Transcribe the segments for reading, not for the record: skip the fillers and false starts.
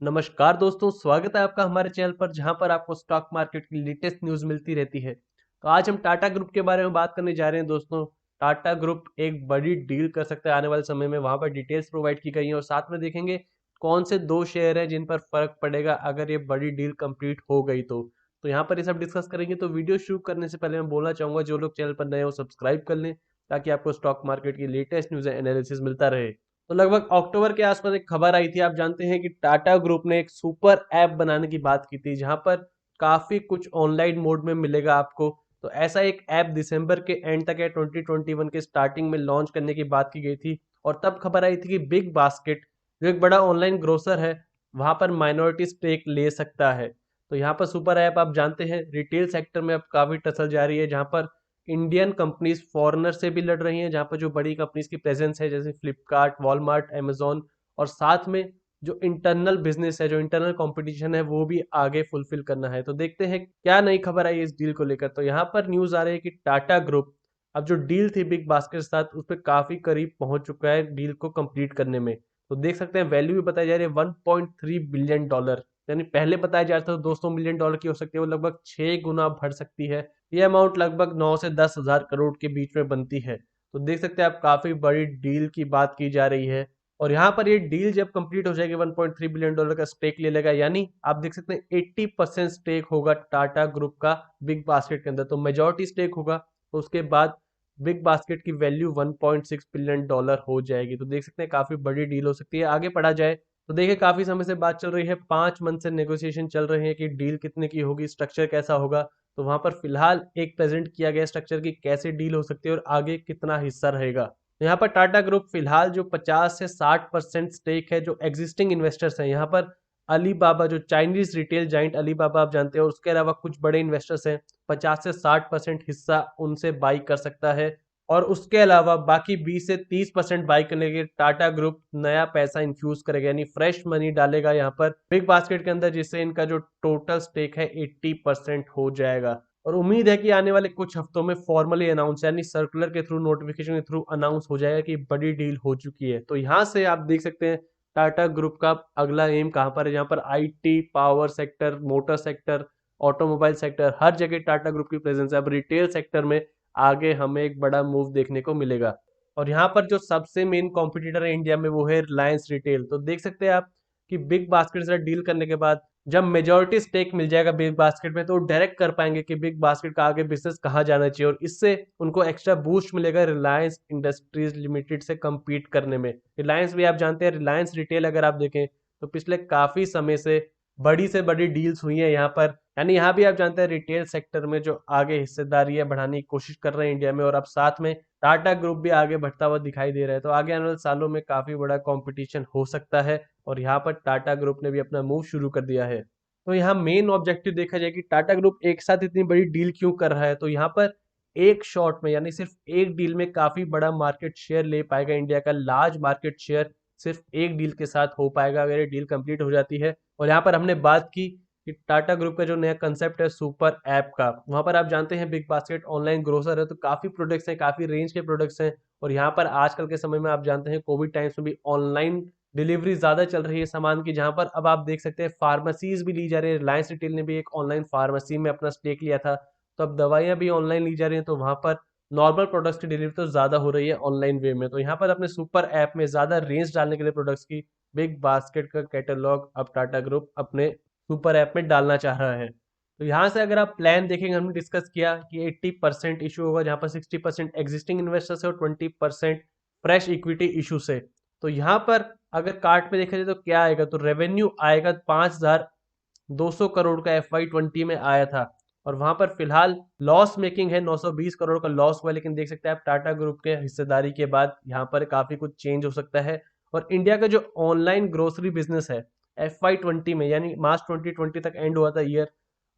नमस्कार दोस्तों, स्वागत है आपका हमारे चैनल पर जहां पर आपको स्टॉक मार्केट की लेटेस्ट न्यूज़ मिलती रहती है। तो आज हम टाटा ग्रुप के बारे में बात करने जा रहे हैं दोस्तों। टाटा ग्रुप एक बड़ी डील कर सकता है आने वाले समय में, वहां पर डिटेल्स प्रोवाइड की गई हैं और साथ में देखेंगे कौन से दो शेयर हैं जिन पर फर्क पड़ेगा अगर ये बड़ी डील कंप्लीट हो गई तो यहाँ पर ये सब डिस्कस करेंगे। तो वीडियो शुरू करने से पहले मैं बोलना चाहूंगा जो लोग चैनल पर नए हो सब्सक्राइब कर लें ताकि आपको स्टॉक मार्केट की लेटेस्ट न्यूज़ एनालिसिस मिलता रहे। तो लगभग अक्टूबर के आसपास एक खबर आई थी, आप जानते हैं कि टाटा ग्रुप ने एक सुपर ऐप बनाने की बात की थी जहां पर काफी कुछ ऑनलाइन मोड में मिलेगा आपको। तो ऐसा एक ऐप दिसंबर के एंड तक या 2021 के स्टार्टिंग में लॉन्च करने की बात की गई थी। और तब खबर आई थी कि बिग बास्केट जो एक बड़ा ऑनलाइन ग्रोसर है वहां पर माइनॉरिटी स्टेक ले सकता है। तो यहाँ पर सुपर ऐप आप जानते हैं रिटेल सेक्टर में अब काफी टसल जा रही है, जहां पर इंडियन कंपनीज फॉरेनर से भी लड़ रही हैं, जहां पर जो बड़ी कंपनीज की प्रेजेंस है जैसे फ्लिपकार्ट, वॉलमार्ट, अमेजोन, और साथ में जो इंटरनल बिजनेस है, जो इंटरनल कंपटीशन है वो भी आगे फुलफिल करना है। तो देखते हैं क्या नई खबर आई इस डील को लेकर। तो यहाँ पर न्यूज आ रही है कि टाटा ग्रुप अब जो डील थी बिग बास्केट के साथ उस पर काफी करीब पहुंच चुका है डील को कंप्लीट करने में। तो देख सकते हैं वैल्यू भी बताई जा रही है 1.3 बिलियन डॉलर, यानी पहले बताया जा रहा था 200 मिलियन डॉलर की हो सकती है, वो लगभग 6 गुना बढ़ सकती है। ये अमाउंट लगभग 9 से 10 हजार करोड़ के बीच में बनती है। तो देख सकते हैं आप काफी बड़ी डील की बात की जा रही है। और यहाँ पर ये डील जब कंप्लीट हो जाएगी 1.3 बिलियन डॉलर का स्टेक ले लेगा, यानी आप देख सकते हैं 80% स्टेक होगा टाटा ग्रुप का बिग बास्केट के अंदर। तो मेजोरिटी स्टेक होगा तो उसके बाद बिग बास्केट की वैल्यू 1.6 बिलियन डॉलर हो जाएगी। तो देख सकते हैं काफी बड़ी डील हो सकती है। आगे पढ़ा जाए तो देखिए काफी समय से बात चल रही है, 5 मंथ से नेगोशिएशन चल रहे हैं कि डील कितने की होगी, स्ट्रक्चर कैसा होगा। तो वहां पर फिलहाल एक प्रेजेंट किया गया स्ट्रक्चर की कैसे डील हो सकती है और आगे कितना हिस्सा रहेगा। तो यहाँ पर टाटा ग्रुप फिलहाल जो 50 से 60% स्टेक है जो एग्जिस्टिंग इन्वेस्टर्स हैं, यहाँ पर अलीबाबा जो चाइनीज रिटेल जाइंट अलीबाबा आप जानते हैं, और उसके अलावा कुछ बड़े इन्वेस्टर्स हैं, 50 से 60% हिस्सा उनसे बाई कर सकता है। और उसके अलावा बाकी 20 से 30% बाई करने के लिए टाटा ग्रुप नया पैसा इन्फ्यूज करेगा, यानी फ्रेश मनी डालेगा यहाँ पर बिग बास्केट के अंदर, जिससे इनका जो टोटल स्टेक है 80% हो जाएगा। और उम्मीद है कि आने वाले कुछ हफ्तों में फॉर्मली अनाउंस यानी सर्कुलर के थ्रू, नोटिफिकेशन के थ्रू अनाउंस हो जाएगा कि बड़ी डील हो चुकी है। तो यहाँ से आप देख सकते हैं टाटा ग्रुप का अगला एम कहाँ पर है, जहाँ पर IT, power sector, motor sector, automobile sector, हर जगह टाटा ग्रुप की प्रेजेंस है। अब रिटेल सेक्टर में आगे हमें एक बड़ा मूव देखने को मिलेगा। और यहाँ पर जो सबसे मेन कॉम्पिटिटर है इंडिया में वो है रिलायंस रिटेल। तो देख सकते हैं आप कि बिग बास्केट से डील करने के बाद जब मेजोरिटी स्टेक मिल जाएगा बिग बास्केट में, तो डायरेक्ट कर पाएंगे कि बिग बास्केट का आगे बिजनेस कहाँ जाना चाहिए, और इससे उनको एक्स्ट्रा बूस्ट मिलेगा रिलायंस इंडस्ट्रीज लिमिटेड से compete करने में। रिलायंस भी आप जानते हैं, रिलायंस रिटेल अगर आप देखें तो पिछले काफी समय से बड़ी डील्स हुई है यहाँ पर, यानी यहाँ भी आप जानते हैं रिटेल सेक्टर में जो आगे हिस्सेदारी है बढ़ाने की कोशिश कर रहे हैं इंडिया में, और अब साथ में टाटा ग्रुप भी आगे बढ़ता हुआ दिखाई दे रहा है। तो आगे आने वाले सालों में काफी बड़ा कंपटीशन हो सकता है, और यहाँ पर टाटा ग्रुप ने भी अपना मूव शुरू कर दिया है। तो यहाँ मेन ऑब्जेक्टिव देखा जाए कि टाटा ग्रुप एक साथ इतनी बड़ी डील क्यों कर रहा है, तो यहाँ पर एक शॉट में यानी सिर्फ एक डील में काफी बड़ा मार्केट शेयर ले पाएगा इंडिया का, लार्ज मार्केट शेयर सिर्फ एक डील के साथ हो पाएगा अगर ये डील कंप्लीट हो जाती है। और यहाँ पर हमने बात की कि टाटा ग्रुप का जो नया कंसेप्ट है सुपर ऐप का, वहां पर आप जानते हैं बिग बास्केट ऑनलाइन ग्रोसर है तो काफी प्रोडक्ट्स हैं, काफी रेंज के प्रोडक्ट्स हैं। और यहाँ पर आजकल के समय में आप जानते हैं कोविड टाइम्स में भी ऑनलाइन डिलीवरी ज्यादा चल रही है सामान की, जहां पर अब आप देख सकते हैं फार्मेसीज भी ली जा रही है। रिलायंस रिटेल ने भी एक ऑनलाइन फार्मेसी में अपना स्टेक लिया था, तो अब दवाइयां भी ऑनलाइन ली जा रही हैं। तो वहां पर नॉर्मल प्रोडक्ट्स की डिलीवरी तो ज्यादा हो रही है ऑनलाइन वे में। तो यहाँ पर अपने सुपर ऐप में ज्यादा रेंज डालने के लिए प्रोडक्ट्स की बिग बास्केट का कैटलॉग अब टाटा ग्रुप अपने सुपर ऐप में डालना चाह रहा है। तो यहाँ से अगर आप प्लान देखेंगे, हमने डिस्कस किया कि 80% इशू होगा, जहाँ पर 60% एग्जिस्टिंग इन्वेस्टर्स है और 20% फ्रेश इक्विटी इशू से। तो यहाँ पर अगर कार्ट में देखा जाए तो क्या आएगा, तो रेवेन्यू आएगा 5,200 करोड़ का FY20 में आया था, और वहां पर फिलहाल लॉस मेकिंग है, 920 करोड़ का लॉस हुआ। लेकिन देख सकते हैं आप टाटा ग्रुप के हिस्सेदारी के बाद यहाँ पर काफी कुछ चेंज हो सकता है। और इंडिया का जो ऑनलाइन ग्रोसरी बिजनेस है FY20 में, यानी मार्च 2020 तक एंड हुआ था ईयर,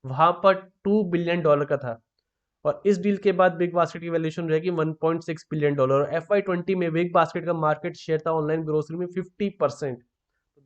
वहां पर $2 बिलियन का था। और इस डील के बाद बिग बास्केट की वैल्यूएशन रहेगी $1.6 बिलियन, और FY20 में बिग बास्केट का मार्केट शेयर था ऑनलाइन ग्रोसरी में 50%।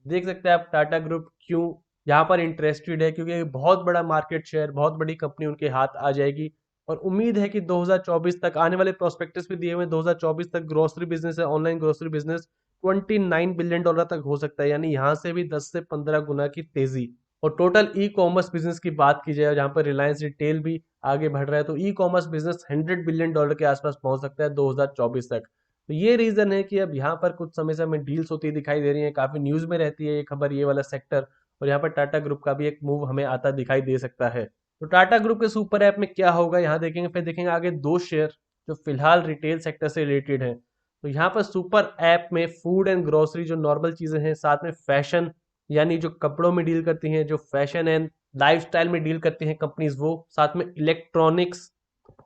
देख सकते हैं आप टाटा ग्रुप क्यों यहाँ पर इंटरेस्टेड है, क्योंकि बहुत बड़ा मार्केट शेयर, बहुत बड़ी कंपनी उनके हाथ आ जाएगी। और उम्मीद है कि 2024 तक, आने वाले प्रोस्पेक्टस भी दिए हुए 2024 तक ग्रोसरी बिजनेस है, ऑनलाइन ग्रोसरी बिजनेस $29 बिलियन तक हो सकता है, यानी यहाँ से भी 10 से 15 गुना की तेजी। और टोटल ई कॉमर्स बिजनेस की बात की जाए जहाँ पर रिलायंस रिटेल भी आगे बढ़ रहा है, तो ई कॉमर्स बिजनेस $100 बिलियन के आसपास पहुंच सकता है 2024 तक। तो ये रीजन है कि अब यहाँ पर कुछ समय से हमें डील्स होती दिखाई दे रही है, काफी न्यूज में रहती है ये खबर, ये वाला सेक्टर। और यहाँ पर टाटा ग्रुप का भी एक मूव हमें आता दिखाई दे सकता है। तो टाटा ग्रुप के सुपर ऐप में क्या होगा यहाँ देखेंगे, फिर देखेंगे आगे दो शेयर जो फिलहाल रिटेल सेक्टर से रिलेटेड है। तो यहाँ पर सुपर ऐप में फूड एंड ग्रोसरी जो नॉर्मल चीजें हैं, साथ में फैशन यानी जो कपड़ों में डील करती हैं, जो फैशन एंड लाइफस्टाइल में डील करती हैं कंपनीज, वो साथ में electronics,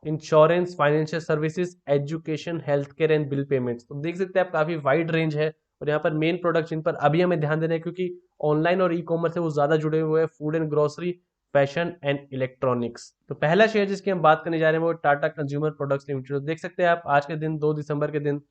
insurance, financial services, education, health care and bill payments. तो देख सकते हैं आप काफी वाइड रेंज है। और यहाँ पर मेन प्रोडक्ट्स जिन पर अभी हमें ध्यान देना है, क्योंकि ऑनलाइन और ई कॉमर्स से वो ज्यादा जुड़े हुए हैं, food and grocery, fashion and electronics. तो पहला शेयर जिसकी हम बात करने जा रहे हैं वो टाटा कंज्यूमर प्रोडक्ट्स लिमिटेड। तो देख सकते हैं आप आज के दिन 2 दिसंबर के दिन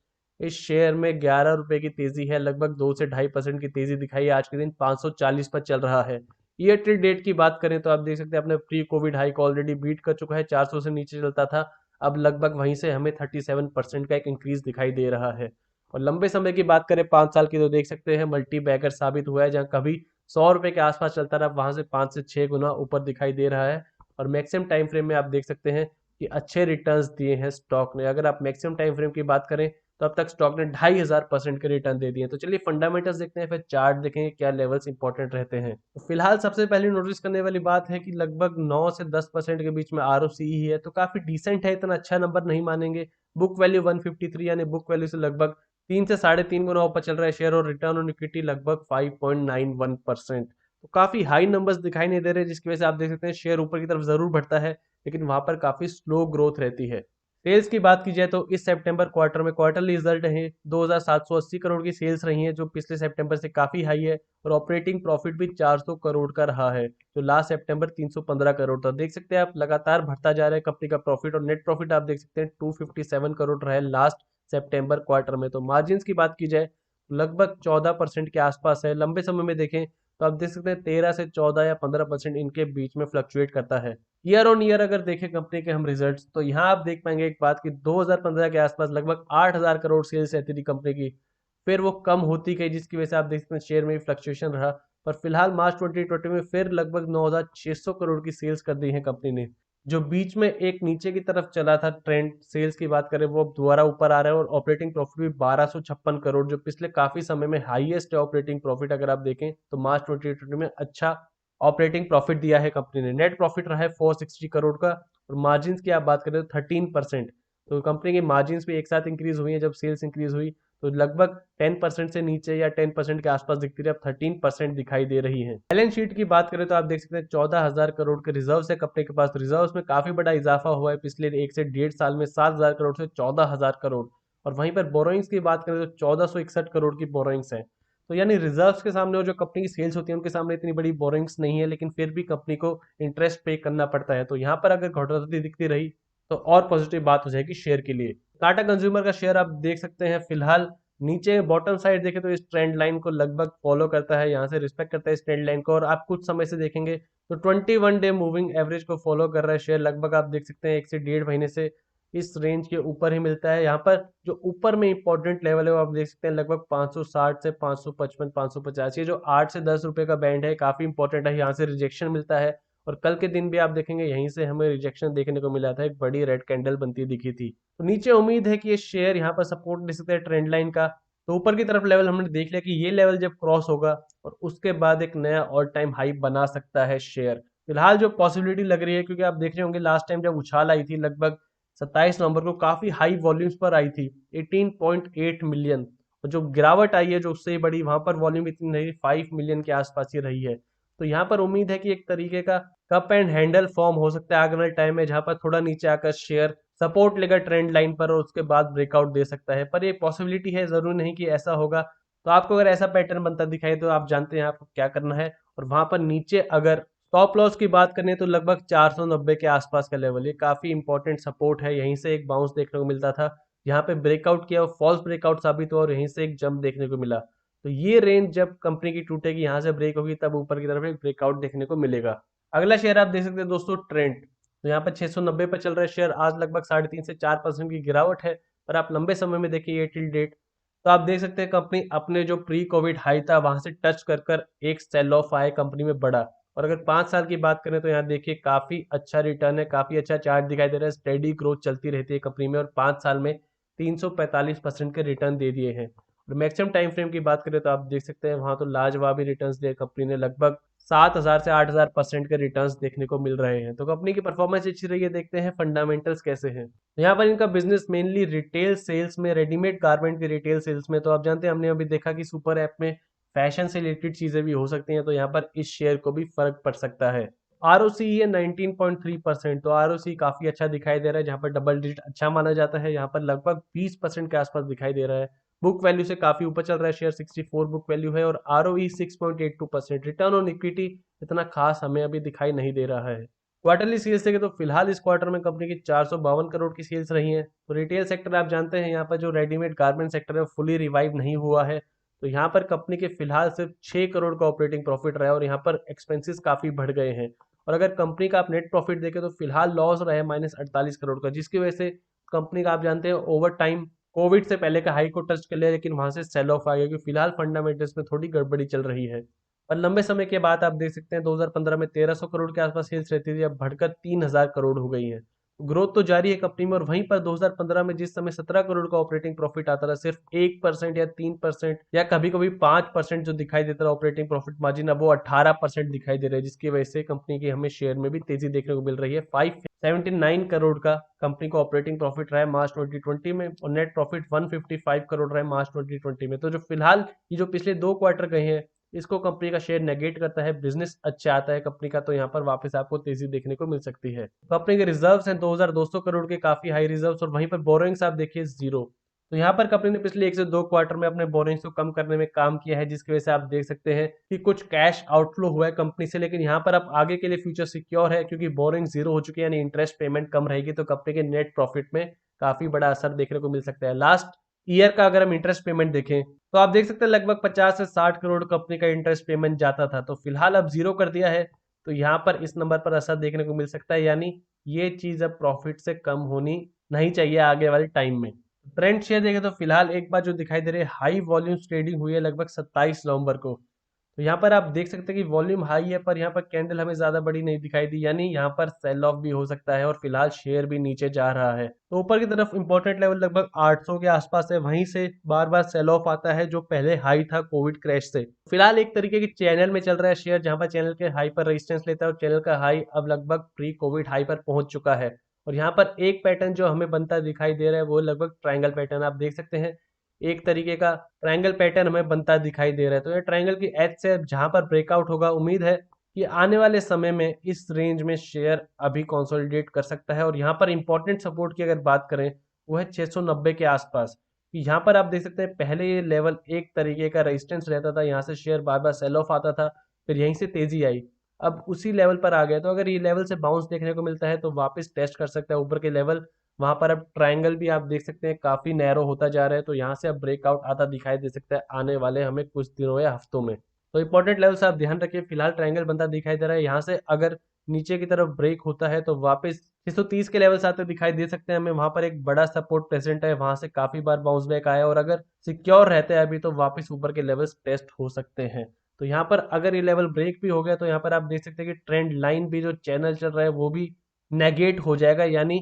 इस शेयर में 11 रुपए की तेजी है, लगभग 2 से 2.5% की तेजी दिखाई है। आज के दिन 540 पर चल रहा है। ईयर टू डेट की बात करें तो आप देख सकते हैं अपने प्री कोविड हाई को ऑलरेडी बीट कर चुका है, 400 से नीचे चलता था, अब लगभग वहीं से हमें 37% का एक इंक्रीज दिखाई दे रहा है। और लंबे समय की बात करें 5 साल की, तो देख सकते हैं मल्टी बैगर साबित हुआ है, जहां कभी 100 रुपए के आसपास चलता रहा, वहां से 5 से 6 गुना ऊपर दिखाई दे रहा है। और मैक्सिमम टाइम फ्रेम में आप देख सकते हैं कि अच्छे रिटर्न्स दिए हैं स्टॉक ने। अगर आप मैक्सिमम टाइम फ्रेम की बात करें तो अब तक स्टॉक ने 2500% के रिटर्न दे दिए। तो चलिए फंडामेंटल्स देखते हैं, फिर चार्ट देखेंगे क्या लेवल्स इंपॉर्टेंट रहते हैं। तो फिलहाल सबसे पहले नोटिस करने वाली बात है कि लगभग 9 से 10% के बीच में आरओसी ही है, तो काफी डिसेंट है, इतना अच्छा नंबर नहीं मानेंगे। बुक वैल्यू 153 यानी बुक वैल्यू से लगभग 3 से 3.5 गुना ऊपर चल रहा है शेयर, और रिटर्न ऑन इक्विटी लगभग 5.91%। तो काफी हाई नंबर्स दिखाई नहीं दे रहे, जिसकी वजह से आप देख सकते हैं शेयर ऊपर की तरफ जरूर बढ़ता है, लेकिन वहां पर काफी स्लो ग्रोथ रहती है। सेल्स की बात की जाए तो इस सितंबर क्वार्टर में क्वार्टरली रिजल्ट है 2780 करोड़ की सेल्स रही है, जो पिछले सितंबर से काफी हाई है। और ऑपरेटिंग प्रॉफिट भी 400 करोड़ का रहा है, जो लास्ट सितंबर 315 करोड़ था। देख सकते हैं आप लगातार बढ़ता जा रहा है कंपनी का प्रॉफिट, और नेट प्रॉफिट आप देख सकते हैं 257 करोड़ रहा है लास्ट सितंबर क्वार्टर में। तो मार्जिन की बात की जाए लगभग 14% के आसपास है। लंबे समय में देखें तो आप देख सकते हैं 13 से 14 या 15% इनके बीच में फ्लक्चुएट करता है। ईयर ऑन ईयर अगर देखें कंपनी के हम रिजल्ट्स, तो यहाँ आप देख पाएंगे एक बात कि 2015 के आसपास लगभग 8000 करोड़ सेल्स रहती थी कंपनी की, फिर वो कम होती गई, जिसकी वजह से आप देख सकते हैं शेयर में फ्लक्चुएशन रहा। पर फिलहाल मार्च 2020 में फिर लगभग 9600 करोड़ की सेल्स कर दी है कंपनी ने। जो बीच में एक नीचे की तरफ चला था ट्रेंड सेल्स की बात करें, वो अब दोबारा ऊपर आ रहा है। और ऑपरेटिंग प्रॉफिट भी 1256 करोड़, जो पिछले काफी समय में हाईएस्ट है ऑपरेटिंग प्रॉफिट। अगर आप देखें तो मार्च 2020 में अच्छा ऑपरेटिंग प्रॉफिट दिया है कंपनी ने। नेट प्रॉफिट रहा है 460 करोड़ का। और मार्जिन की आप बात करें तो 13%। तो कंपनी की मार्जिन भी एक साथ इंक्रीज हुई है जब सेल्स इंक्रीज हुई, तो लगभग 10% से नीचे या 10% के आसपास दिखती रही, अब 13% दिखाई दे रही है। बैलेंस शीट की बात करें तो आप देख सकते हैं 14,000 करोड़ के रिजर्व है कंपनी के पास। रिजर्व में काफी बड़ा इजाफा हुआ है पिछले 1 से 1.5 साल में, 7,000 करोड़ से 14,000 करोड़। और वहीं पर बोरोइंग्स की बात करें तो 1461 करोड़ की बोरोइंग्स है। तो यानी रिजर्व्स के सामने और जो कंपनी की सेल्स होती है उनके सामने इतनी बड़ी बोरिंग्स नहीं है, लेकिन फिर भी कंपनी को इंटरेस्ट पे करना पड़ता है। तो यहाँ पर अगर घटती दिखती रही तो और पॉजिटिव बात हो जाएगी शेयर के लिए। टाटा कंज्यूमर का शेयर आप देख सकते हैं फिलहाल नीचे बॉटम साइड देखें तो इस ट्रेंड लाइन को लगभग फॉलो करता है, यहाँ से रिस्पेक्ट करता है इस ट्रेंड लाइन को। और आप कुछ समय से देखेंगे तो 21 डे मूविंग एवरेज को फॉलो कर रहा है शेयर, लगभग आप देख सकते हैं 1 से 1.5 महीने से इस रेंज के ऊपर ही मिलता है। यहाँ पर जो ऊपर में इंपॉर्टेंट लेवल है वो आप देख सकते हैं लगभग 560 से 555 550, ये जो 8 से 10 रुपए का बैंड है काफी इंपॉर्टेंट है, यहाँ से रिजेक्शन मिलता है। और कल के दिन भी आप देखेंगे यहीं से हमें रिजेक्शन देखने को मिला था, एक बड़ी रेड कैंडल बनती दिखी थी। तो नीचे उम्मीद है कि ये शेयर यहाँ पर सपोर्ट दे सकते हैं ट्रेंड लाइन का। तो ऊपर की तरफ लेवल हमने देख लिया कि ये लेवल जब क्रॉस होगा और उसके बाद एक नया ऑल टाइम हाई बना सकता है शेयर। फिलहाल जो पॉसिबिलिटी लग रही है, क्योंकि आप देख रहे होंगे लास्ट टाइम जब उछाल आई थी लगभग 27 नवंबर को काफी हाई वॉल्यूम्स पर आई थी 18.8 मिलियन, और जो गिरावट आई है जो उससे बड़ी, वहां पर वॉल्यूम इतनी नहीं, 5 मिलियन के आसपास ही रही है। तो यहाँ पर उम्मीद है कि एक तरीके का कप एंड हैंडल फॉर्म हो सकता है आगे वाले टाइम में, जहां पर थोड़ा नीचे आकर शेयर सपोर्ट लेगा ट्रेंड लाइन पर और उसके बाद ब्रेकआउट दे सकता है। पर ये पॉसिबिलिटी है, जरूरी नहीं कि ऐसा होगा। तो आपको अगर ऐसा पैटर्न बनता दिखाई तो आप जानते हैं आपको क्या करना है। और वहां पर नीचे अगर स्टॉप लॉस की बात करें तो लगभग 490 के आसपास का लेवल, ये काफी इंपॉर्टेंट सपोर्ट है। यहीं से एक बाउंस देखने को मिलता था, यहाँ पे ब्रेकआउट किया, फॉल्स ब्रेकआउट साबित हुआ और यहीं से एक जंप देखने को मिला। तो ये रेंज जब कंपनी की टूटेगी, यहाँ से ब्रेक होगी, तब ऊपर की तरफ एक ब्रेकआउट देखने को मिलेगा। अगला शेयर आप देख सकते हैं दोस्तों ट्रेंड। तो यहाँ पर 690 पर चल रहा है शेयर, आज लगभग 3.5 से 4% की गिरावट है। पर आप लंबे समय में देखिए टिल डेट तो आप देख सकते हैं कंपनी अपने जो प्री कोविड हाई था वहां से टच कर कर एक सेल ऑफ आए कंपनी में बढ़ा। और अगर 5 साल की बात करें तो यहाँ देखिए काफी अच्छा रिटर्न है, काफी अच्छा चार्ट दिखाई दे रहा है, स्टेडी ग्रोथ चलती रहती है कंपनी में और 5 साल में 345% के रिटर्न दे दिए हैं। और मैक्सिमम टाइम फ्रेम की बात करें तो आप देख सकते हैं वहां तो लाजवाबी रिटर्न्स दिए कंपनी ने, लगभग 7,000 से 8,000% के रिटर्न्स देखने को मिल रहे हैं। तो कंपनी की परफॉर्मेंस अच्छी रही है, देखते हैं फंडामेंटल्स कैसे हैं। यहाँ पर इनका बिजनेस मेनली रिटेल सेल्स में, रेडीमेड गारमेंट की रिटेल सेल्स में। तो आप जानते हैं हमने अभी देखा कि सुपर ऐप में फैशन से रिलेटेड चीजें भी हो सकती हैं, तो यहाँ पर इस शेयर को भी फर्क पड़ सकता है। आरओसी है 19.3%, तो आरओसी काफी अच्छा दिखाई दे रहा है, जहाँ पर डबल डिजिट अच्छा माना जाता है, यहाँ पर लगभग 20% के आसपास दिखाई दे रहा है। बुक वैल्यू से काफी ऊपर चल रहा है शेयर, 64 बुक वैल्यू है और आरओई 6.82%। रिटर्न ऑन इक्विटी इतना खास हमें अभी दिखाई नहीं दे रहा है। क्वार्टरली सेल्स देखें तो फिलहाल इस क्वार्टर में कंपनी की 452 करोड़ की सेल्स रही हैं। तो रिटेल सेक्टर आप जानते हैं यहाँ पर जो रेडीमेड गारमेंट सेक्टर है फुली रिवाइव नहीं हुआ है, तो यहाँ पर कंपनी के फिलहाल सिर्फ 6 करोड़ का ऑपरेटिंग प्रॉफिट रहा है और यहाँ पर एक्सपेंसेस काफी बढ़ गए हैं। और अगर कंपनी का आप नेट प्रॉफिट देखें तो फिलहाल लॉस रहा है -48 करोड़ का, जिसकी वजह से कंपनी का आप जानते हैं ओवर टाइम कोविड से पहले का हाई को टच कर लिया, लेकिन वहां से सेल ऑफ आ गया क्योंकि फिलहाल फंडामेंटल्स में थोड़ी गड़बड़ी चल रही है। और लंबे समय के बाद आप देख सकते हैं 2015 में 1300 करोड़ के आसपास सेल्स रहती थी, अब बढ़कर 3000 करोड़ हो गई है। ग्रोथ तो जारी है कंपनी में और वहीं पर 2015 में जिस समय 17 करोड़ का ऑपरेटिंग प्रॉफिट आता था, सिर्फ 1% या 3% या कभी कभी 5% जो दिखाई देता था ऑपरेटिंग प्रॉफिट मार्जिन, अब वो 18% दिखाई दे रहा है, जिसकी वजह से कंपनी की हमें शेयर में भी तेजी देखने को मिल रही है। 579 करोड़ का कंपनी को ऑपरेटिंग प्रॉफिट रहा है मार्च 2020 में और नेट प्रॉफिट 155 करोड़ रहा है मार्च 2020 में। तो जो फिलहाल ये जो पिछले 2 क्वार्टर गए हैं इसको कंपनी का शेयर नेगेट करता है, बिजनेस अच्छा आता है कंपनी का, तो यहाँ पर वापस आपको तेजी देखने को मिल सकती है। कंपनी के रिजर्व्स हैं 2200 करोड़ के, काफी हाई रिजर्व्स, और वहीं पर बोरोइंग्स आप देखिए 0। तो यहाँ पर कंपनी ने पिछले 1 से 2 क्वार्टर में अपने बोरोइंग्स को कम करने में काम किया है, जिसकी वजह से आप देख सकते हैं कि कुछ कैश आउटफ्लो हुआ है कंपनी से, लेकिन यहाँ पर अब आगे के लिए फ्यूचर सिक्योर है क्योंकि बोरोइंग 0 हो चुकी है, यानी इंटरेस्ट पेमेंट कम रहेगी, तो कंपनी के नेट प्रॉफिट में काफी बड़ा असर देखने को मिल सकता है। लास्ट ईयर का अगर हम इंटरेस्ट पेमेंट देखें तो आप देख सकते हैं लगभग 50 से 60 करोड़ कंपनी का इंटरेस्ट पेमेंट जाता था, तो फिलहाल अब 0 कर दिया है, तो यहाँ पर इस नंबर पर असर देखने को मिल सकता है, यानी ये चीज अब प्रॉफिट से कम होनी नहीं चाहिए आगे वाले टाइम में। ट्रेंड शेयर देखें तो फिलहाल एक बार जो दिखाई दे रही है हाई वॉल्यूम ट्रेडिंग हुई है लगभग 27 नवंबर को, तो यहाँ पर आप देख सकते हैं कि वॉल्यूम हाई है पर यहाँ पर कैंडल हमें ज्यादा बड़ी नहीं दिखाई दी, यानी यहाँ पर सेल ऑफ भी हो सकता है और फिलहाल शेयर भी नीचे जा रहा है। तो ऊपर की तरफ इंपॉर्टेंट लेवल लगभग 800 के आसपास है, वहीं से बार बार सेल ऑफ आता है जो पहले हाई था कोविड क्रैश से। फिलहाल एक तरीके की चैनल में चल रहा है शेयर, जहां पर चैनल के हाई पर रेजिस्टेंस लेता है और चैनल का हाई अब लगभग प्री कोविड हाई पर पहुंच चुका है। और यहाँ पर एक पैटर्न जो हमें बनता दिखाई दे रहा है वो लगभग ट्रायंगल पैटर्न, आप देख सकते हैं एक तरीके का ट्रायंगल पैटर्न हमें बनता दिखाई दे रहा है। तो ये ट्रायंगल की एज से जहां पर ब्रेकआउट होगा, उम्मीद है कि आने वाले समय में इस रेंज में शेयर अभी कंसोलिडेट कर सकता है। और यहाँ पर इंपॉर्टेंट सपोर्ट की अगर बात करें वो है 690 के आसपास। यहाँ पर आप देख सकते हैं पहले ये लेवल एक तरीके का रेजिस्टेंस रहता था, यहाँ से शेयर बार बार सेल ऑफ आता था, फिर यहीं से तेजी आई, अब उसी लेवल पर आ गया। तो अगर ये लेवल से बाउंस देखने को मिलता है तो वापस टेस्ट कर सकता है ऊपर के लेवल। वहां पर अब ट्रायंगल भी आप देख सकते हैं काफी नैरो होता जा रहा है, तो यहाँ से अब ब्रेकआउट आता दिखाई दे सकता है आने वाले हमें कुछ दिनों या हफ्तों में। तो इंपॉर्टेंट लेवल से आप ध्यान रखिए, फिलहाल ट्रायंगल बनता दिखाई दे रहा है, यहाँ से अगर नीचे की तरफ ब्रेक होता है तो वापस 630 के लेवल्स आते दिखाई दे सकते हैं हमें, वहां पर एक बड़ा सपोर्ट प्रेजेंट है, वहां से काफी बार बाउंस बैक आया और अगर सिक्योर रहते हैं अभी तो वापस ऊपर के लेवल्स टेस्ट हो सकते हैं। तो यहाँ पर अगर ये लेवल ब्रेक भी हो गया तो यहाँ पर आप देख सकते हैं कि ट्रेंड लाइन भी जो चैनल चल रहा है वो भी नेगेट हो जाएगा, यानी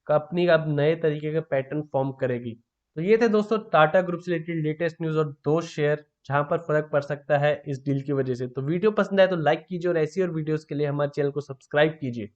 कंपनी अब नए तरीके के पैटर्न फॉर्म करेगी। तो ये थे दोस्तों टाटा ग्रुप से रिलेटेड लेटेस्ट न्यूज और 2 शेयर जहां पर फर्क पड़ सकता है इस डील की वजह से। तो वीडियो पसंद आए तो लाइक कीजिए और ऐसी और वीडियोस के लिए हमारे चैनल को सब्सक्राइब कीजिए।